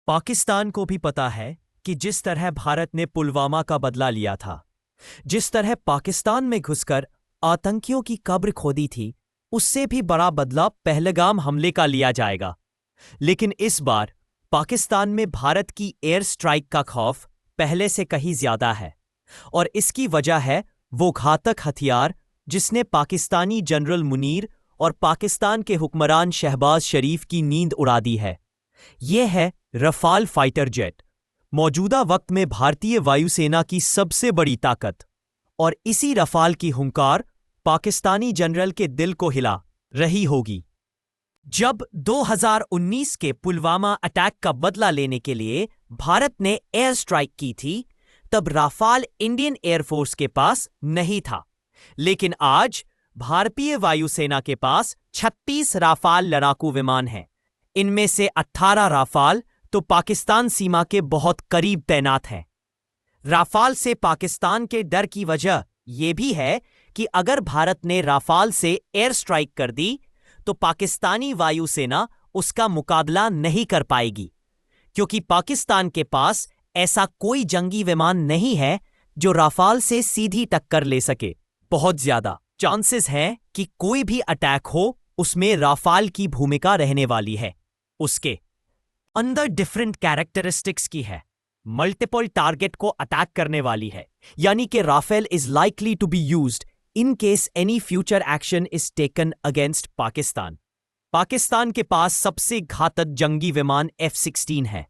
पाकिस्तान को भी पता है कि जिस तरह भारत ने पुलवामा का बदला लिया था, जिस तरह पाकिस्तान में घुसकर आतंकियों की कब्र खोदी थी, उससे भी बड़ा बदला पहलगाम हमले का लिया जाएगा। लेकिन इस बार पाकिस्तान में भारत की एयर स्ट्राइक का खौफ पहले से कहीं ज्यादा है, और इसकी वजह है वो घातक हथियार जिसने पाकिस्तानी जनरल मुनीर और पाकिस्तान के हुक्मरान शहबाज शरीफ की नींद उड़ा दी है। यह है रफाल फाइटर जेट, मौजूदा वक्त में भारतीय वायुसेना की सबसे बड़ी ताकत। और इसी रफाल की हुंकार पाकिस्तानी जनरल के दिल को हिला रही होगी। जब 2019 के पुलवामा अटैक का बदला लेने के लिए भारत ने एयर स्ट्राइक की थी, तब राफाल इंडियन एयरफोर्स के पास नहीं था। लेकिन आज भारतीय वायुसेना के पास 36 राफाल लड़ाकू विमान हैं। इनमें से 18 राफाल तो पाकिस्तान सीमा के बहुत करीब तैनात हैं। राफाल से पाकिस्तान के डर की वजह यह भी है कि अगर भारत ने राफाल से एयर स्ट्राइक कर दी तो पाकिस्तानी वायुसेना उसका मुकाबला नहीं कर पाएगी, क्योंकि पाकिस्तान के पास ऐसा कोई जंगी विमान नहीं है जो राफाल से सीधी टक्कर ले सके। बहुत ज्यादा चांसेस हैं कि कोई भी अटैक हो, उसमें राफाल की भूमिका रहने वाली है। उसके अंदर डिफरेंट कैरेक्टरिस्टिक्स की है, मल्टीपल टारगेट को अटैक करने वाली है, यानी कि Rafale is likely to be used in case any future action is taken against Pakistan. Pakistan के पास सबसे घातक जंगी विमान F-16 है,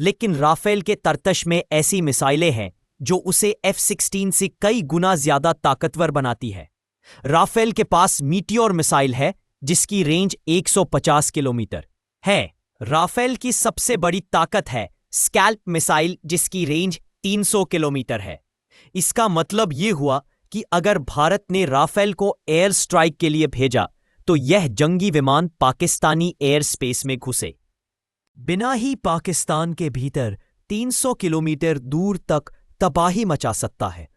लेकिन राफेल के तरतश में ऐसी मिसाइलें हैं जो उसे F-16 से कई गुना ज्यादा ताकतवर बनाती है। राफेल के पास मीटियोर मिसाइल है जिसकी रेंज 150 किलोमीटर है। राफेल की सबसे बड़ी ताकत है स्कैल्प मिसाइल जिसकी रेंज 300 किलोमीटर है। इसका मतलब यह हुआ कि अगर भारत ने राफेल को एयर स्ट्राइक के लिए भेजा तो यह जंगी विमान पाकिस्तानी एयर स्पेस में घुसे बिना ही पाकिस्तान के भीतर 300 किलोमीटर दूर तक तबाही मचा सकता है।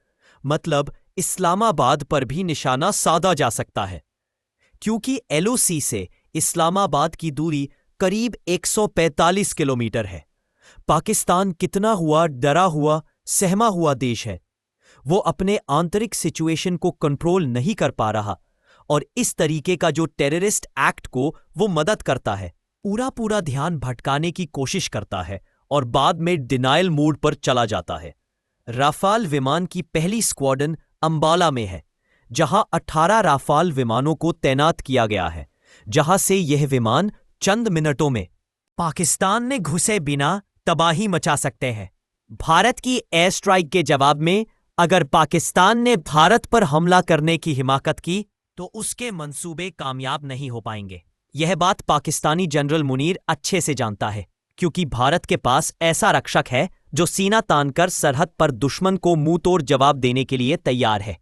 मतलब इस्लामाबाद पर भी निशाना साधा जा सकता है, क्योंकि LOC से इस्लामाबाद की दूरी करीब 145 किलोमीटर है। पाकिस्तान कितना हुआ डरा हुआ सहमा हुआ देश है, वो अपने आंतरिक सिचुएशन को कंट्रोल नहीं कर पा रहा, और इस तरीके का जो टेररिस्ट एक्ट को वो मदद करता है, पूरा ध्यान भटकाने की कोशिश करता है और बाद में डिनायल मोड पर चला जाता है। राफाल विमान की पहली स्क्वाड्रन अंबाला में है, जहां 18 राफाल विमानों को तैनात किया गया है, जहां से यह विमान चंद मिनटों में पाकिस्तान में घुसे बिना तबाही मचा सकते हैं। भारत की एयर स्ट्राइक के जवाब में अगर पाकिस्तान ने भारत पर हमला करने की हिमाकत की तो उसके मंसूबे कामयाब नहीं हो पाएंगे। यह बात पाकिस्तानी जनरल मुनीर अच्छे से जानता है, क्योंकि भारत के पास ऐसा रक्षक है जो सीना तानकर सरहद पर दुश्मन को मुंह तोड़ जवाब देने के लिए तैयार है।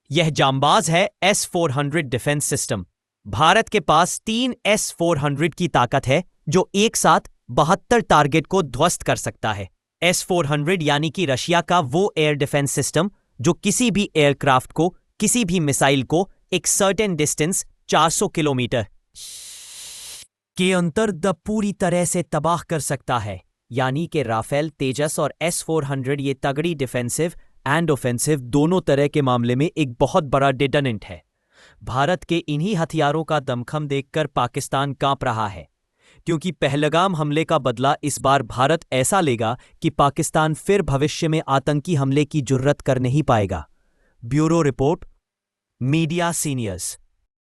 यह जांबाज है S-400 डिफेंस सिस्टम। भारत के पास 3 S-400 की ताकत है जो एक साथ 72 टारगेट को ध्वस्त कर सकता है। S-400 यानी कि रशिया का वो एयर डिफेंस सिस्टम जो किसी भी एयरक्राफ्ट को, किसी भी मिसाइल को एक सर्टेन डिस्टेंस 400 किलोमीटर के अंतर पूरी तरह से तबाह कर सकता है। यानी कि राफेल, तेजस और S-400 ये तगड़ी डिफेंसिव एंड ऑफेंसिव दोनों तरह के मामले में एक बहुत बड़ा डिटोनेंट है। भारत के इन्हीं हथियारों का दमखम देखकर पाकिस्तान कांप रहा है, क्योंकि पहलगाम हमले का बदला इस बार भारत ऐसा लेगा कि पाकिस्तान फिर भविष्य में आतंकी हमले की जुर्रत कर नहीं पाएगा। Bureau report, media seniors.